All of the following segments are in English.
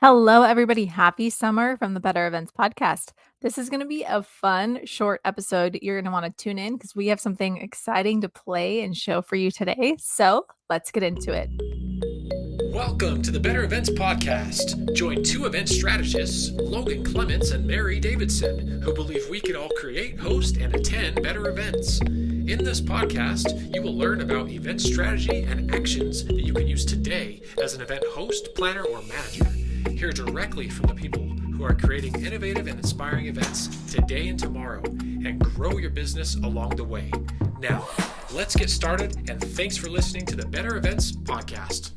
Hello, everybody. Happy summer from the Better Events podcast. This is going to be a fun, short episode. You're going to want to tune in because we have something exciting to play and show for you today. So let's get into it. Welcome to the Better Events podcast. Join two event strategists, Logan Clements and Mary Davidson, who believe we can all create, host, and attend better events. In this podcast, you will learn about event strategy and actions that you can use today as an event host, planner, or manager. Hear directly from the people who are creating innovative and inspiring events today and tomorrow, and grow your business along the way. Now, let's get started, and thanks for listening to the Better Events podcast.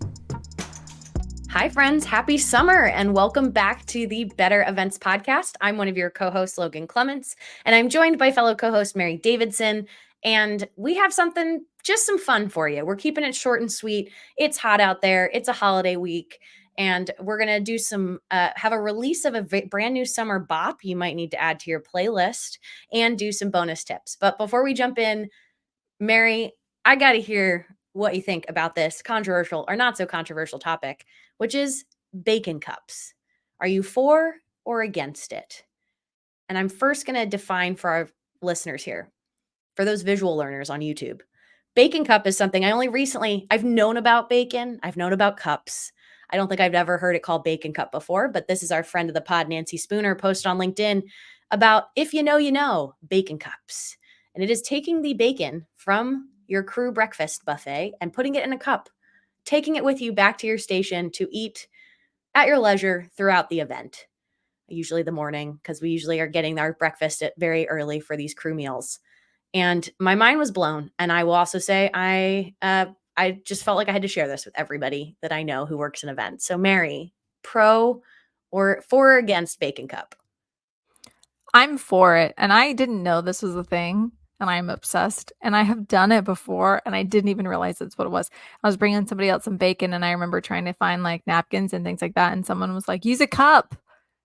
Hi, friends. Happy summer and welcome back to the Better Events podcast. I'm one of your co-hosts, Logan Clements, and I'm joined by fellow co-host Mary Davidson. And we have just some fun for you. We're keeping it short and sweet. It's hot out there. It's a holiday week. And we're going to do have a release of a brand new summer bop you might need to add to your playlist and do some bonus tips. But before we jump in, Mary, I got to hear what you think about this controversial or not so controversial topic, which is bacon cups. Are you for or against it? And I'm first going to define for our listeners here, for those visual learners on YouTube. Bacon cup is something I've known about bacon. I've known about cups. I don't think I've ever heard it called bacon cup before, but this is our friend of the pod, Nancy Spooner, posted on LinkedIn about if you know, bacon cups. And it is taking the bacon from your crew breakfast buffet and putting it in a cup, taking it with you back to your station to eat at your leisure throughout the event, usually the morning, because we usually are getting our breakfast at very early for these crew meals. And my mind was blown. And I will also say I just felt like I had to share this with everybody that I know who works in events. So Mary, pro or for or against bacon cup? I'm for it. And I didn't know this was a thing. And I'm obsessed. And I have done it before. And I didn't even realize that's what it was. I was bringing somebody else some bacon. And I remember trying to find like napkins and things like that. And someone was like, use a cup.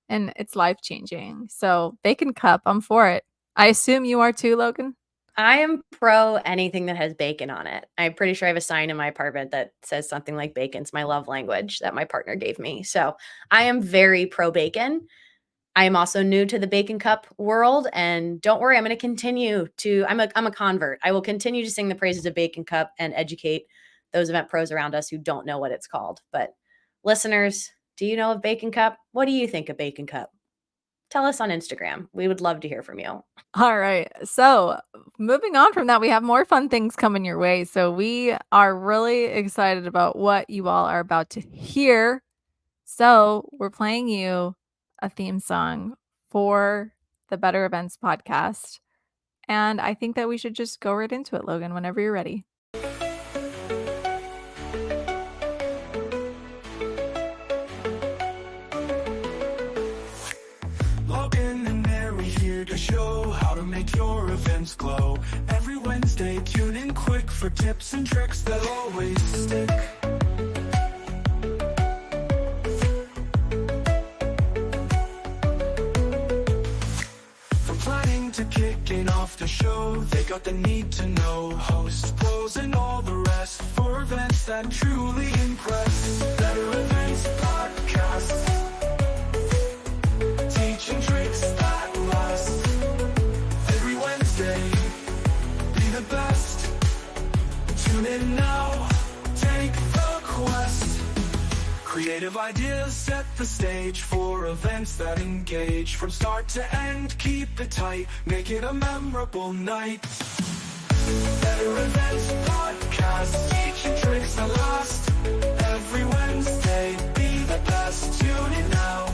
And it's life-changing. So bacon cup, I'm for it. I assume you are too, Logan? I am pro anything that has bacon on it. I'm pretty sure I have a sign in my apartment that says something like bacon's my love language that my partner gave me. So I am very pro bacon. I am also new to the bacon cup world, and don't worry, I'm going to continue to, I'm a convert. I will continue to sing the praises of bacon cup and educate those event pros around us who don't know what it's called. But listeners, do you know of bacon cup? What do you think of bacon cup? Tell us on Instagram. We would love to hear from you. All right. So moving on from that, we have more fun things coming your way. So we are really excited about what you all are about to hear. So we're playing you a theme song for the Better Events podcast. And I think that we should just go right into it, Logan, whenever you're ready. Logan and Mary here to show how to make your events glow. Every Wednesday, tune in quick for tips and tricks that always stick. From planning to kicking off the show, they got the need to know. Hosts, pros, and all the rest for events that truly impress. Better Events Podcast. Teaching tricks that last. Every Wednesday, be the best. Tune in now, take the quest. Creative ideas set the stage for events that engage. From start to end, keep it tight, make it a memorable night. Better Events Podcast, teaching tricks that last. Every Wednesday, be the best. Tune in now,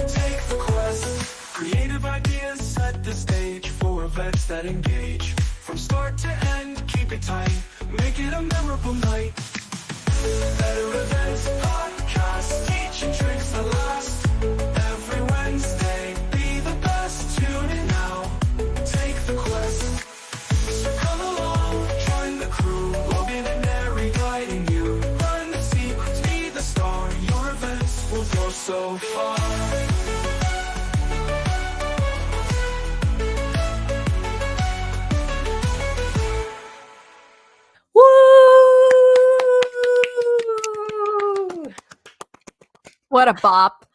take the quest. Creative ideas set the stage for events that engage. From start to end, keep it tight, make it a memorable night. Better Events Podcast, teaching tricks that last. Every Wednesday, be the best. Tune in now, take the quest. So come along, join the crew. Logan and Mary guiding you. Learn the secrets, be the star. Your events will go so far. What a bop.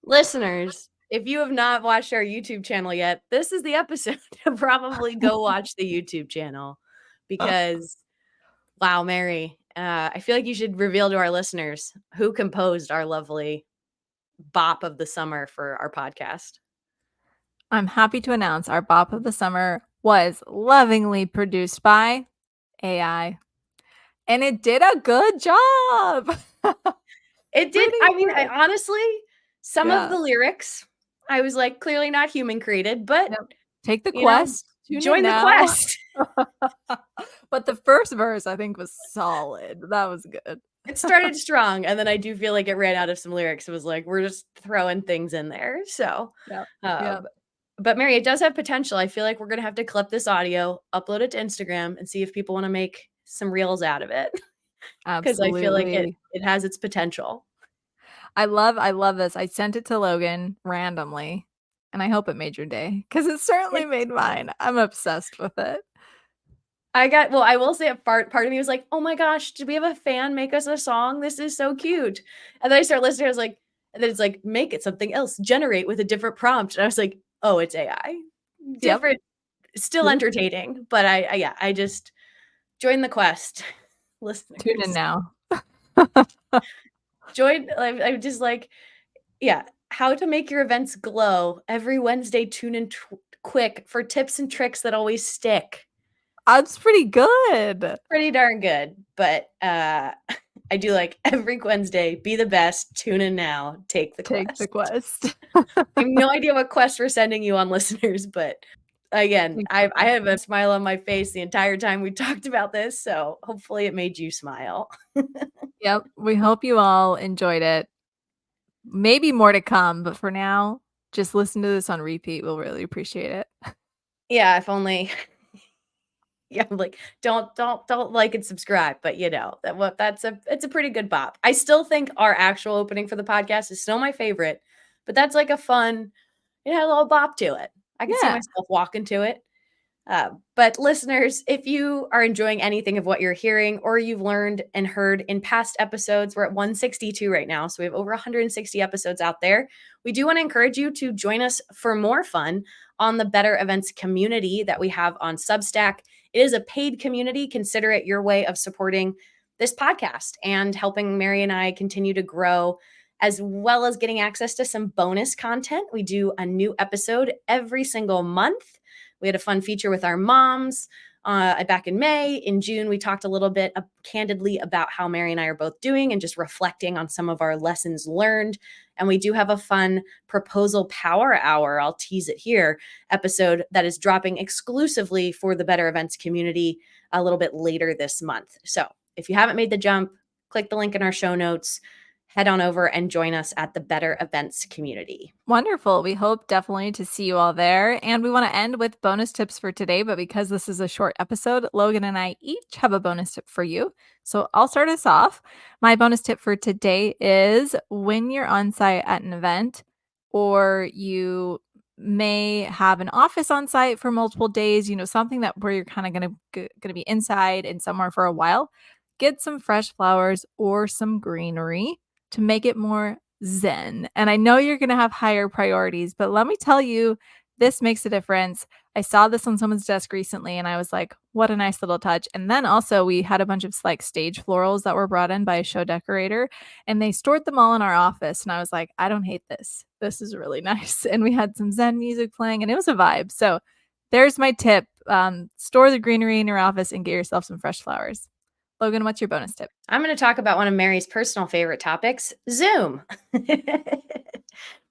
Listeners, if you have not watched our YouTube channel yet, this is the episode to probably go watch the YouTube channel because, wow, Mary, I feel like you should reveal to our listeners who composed our lovely bop of the summer for our podcast. I'm happy to announce our Bop of the Summer was lovingly produced by AI. And it did a good job. It did. Pretty I mean, good. honestly, some of Yeah. the lyrics, I was like, clearly not human created, but Yep. Take the you know, quest. Tune in join the now. quest. But the first verse, I think, was solid. That was good. It started strong, and then I do feel like it ran out of some lyrics. It was like, we're just throwing things in there. So, Yep. uh, Yep. but Mary, it does have potential. I feel like we're going to have to clip this audio, upload it to Instagram, and see if people want to make some reels out of it. Because I feel like Absolutely. it has its potential. I love this. I sent it to Logan randomly, and I hope it made your day because it certainly made mine. I'm obsessed with it. I will say part of me was like, oh my gosh, did we have a fan make us a song? This is so cute. And then I start listening, I was like, and then it's like, make it something else, generate with a different prompt. And I was like, oh, it's AI. Yep. Different, still entertaining. But I just join the quest. Listeners. Tune in now. I'm just like, yeah, how to make your events glow. Every Wednesday, tune in quick for tips and tricks that always stick. That's pretty good. Pretty darn good. But I do like every Wednesday, be the best, tune in now, take the Take the quest. I have no idea what quest we're sending you on, listeners, but again, I have a smile on my face the entire time we talked about this, so hopefully it made you smile. Yep. We hope you all enjoyed it. Maybe more to come, but for now, just listen to this on repeat. We'll really appreciate it. Yeah, if only. Yeah, I'm like, don't like and subscribe, but it's a pretty good bop. I still think our actual opening for the podcast is still my favorite, but that's like a fun, it had a little bop to it. I can see Yeah. myself walking to it. But listeners, if you are enjoying anything of what you're hearing or you've learned and heard in past episodes, we're at 162 right now. So we have over 160 episodes out there. We do want to encourage you to join us for more fun on the Better Events community that we have on Substack. It is a paid community. Consider it your way of supporting this podcast and helping Mary and I continue to grow, as well as getting access to some bonus content. We do a new episode every single month. We had a fun feature with our moms back in May. In June, we talked a little bit candidly about how Mary and I are both doing and just reflecting on some of our lessons learned. And we do have a fun proposal power hour, I'll tease it here, episode that is dropping exclusively for the Better Events community a little bit later this month. So if you haven't made the jump, click the link in our show notes. Head on over and join us at the Better Events community. Wonderful. We hope definitely to see you all there. And we want to end with bonus tips for today. But because this is a short episode, Logan and I each have a bonus tip for you. So I'll start us off. My bonus tip for today is when you're on site at an event or you may have an office on site for multiple days, something that where you're kind of going to be inside and somewhere for a while, get some fresh flowers or some greenery to make it more zen. And I know you're going to have higher priorities, but let me tell you, this makes a difference. I saw this on someone's desk recently and I was like, what a nice little touch. And then also we had a bunch of like stage florals that were brought in by a show decorator and they stored them all in our office. And I was like, I don't hate this. This is really nice. And we had some zen music playing and it was a vibe. So there's my tip. Store the greenery in your office and get yourself some fresh flowers. Logan, what's your bonus tip? I'm going to talk about one of Mary's personal favorite topics, Zoom.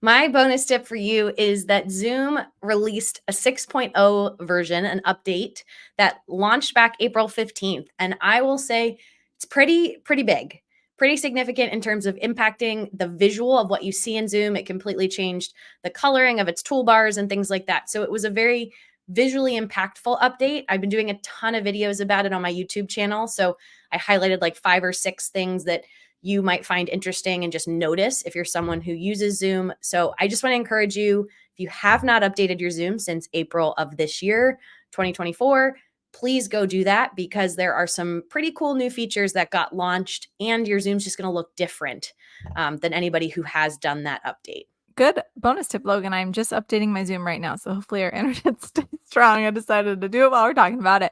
My bonus tip for you is that Zoom released a 6.0 version, an update that launched back April 15th. And I will say it's pretty big, pretty significant in terms of impacting the visual of what you see in Zoom. It completely changed the coloring of its toolbars and things like that. So it was a very visually impactful update. I've been doing a ton of videos about it on my YouTube channel. So I highlighted like 5 or 6 things that you might find interesting and just notice if you're someone who uses Zoom. So I just want to encourage you, if you have not updated your Zoom since April of this year, 2024, please go do that because there are some pretty cool new features that got launched and your Zoom's just going to look different than anybody who has done that update. good bonus tip, Logan. I'm just updating my Zoom right now, so hopefully our internet stays strong. I decided to do it while we're talking about it.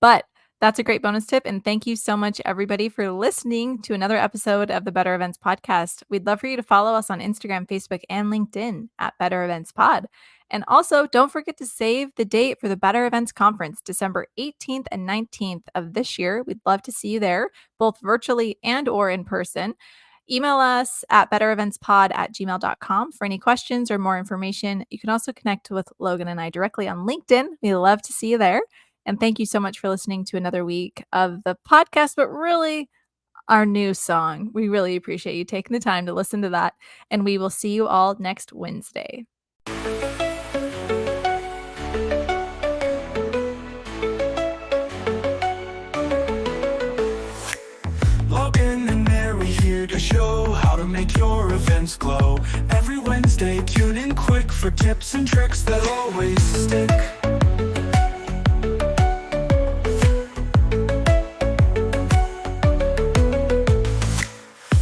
But that's a great bonus tip. And thank you so much, everybody, for listening to another episode of the Better Events Podcast. We'd love for you to follow us on Instagram, Facebook, and LinkedIn at Better Events Pod. And also, don't forget to save the date for the Better Events Conference, December 18th and 19th of this year. We'd love to see you there, both virtually and or in person. Email us at bettereventspod@gmail.com for any questions or more information. You can also connect with Logan and I directly on LinkedIn. We love to see you there. And thank you so much for listening to another week of the podcast, but really our new song. We really appreciate you taking the time to listen to that. And we will see you all next Wednesday. Logan and Mary here to show how to make your events glow. Every Wednesday, tune in quick for tips and tricks that always stick.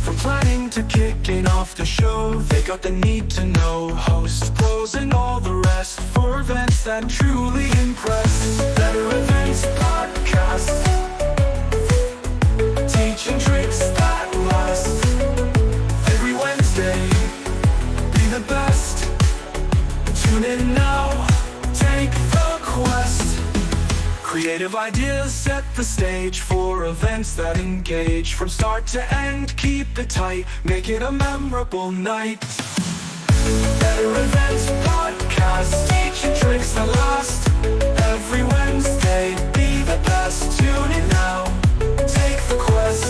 From planning to kicking off the show, they got the need to know. Host, pros, and all the rest for events that truly impress. Better Events Podcast. Teaching tricks that last. Every Wednesday, be the best. Tune in now, take the quest. Creative ideas set the stage for events that engage. From start to end, keep it tight, make it a memorable night. Better Events Podcast, teaching tricks that last. Every Wednesday, be the best. Tune in now, take the quest.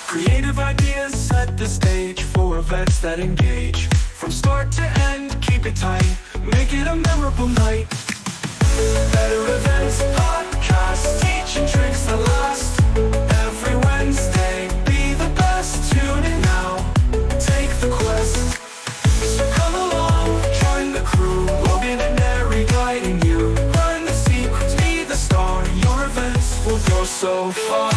Creative ideas set the stage for events that engage. From start to end, keep it tight, make it a memorable night. Better Events Podcast, teaching tricks that last. Every Wednesday, be the best. Tune in now, take the quest. So come along, join the crew. Logan and Mary guiding you. Learn the secrets, be the star. Your events will go so far.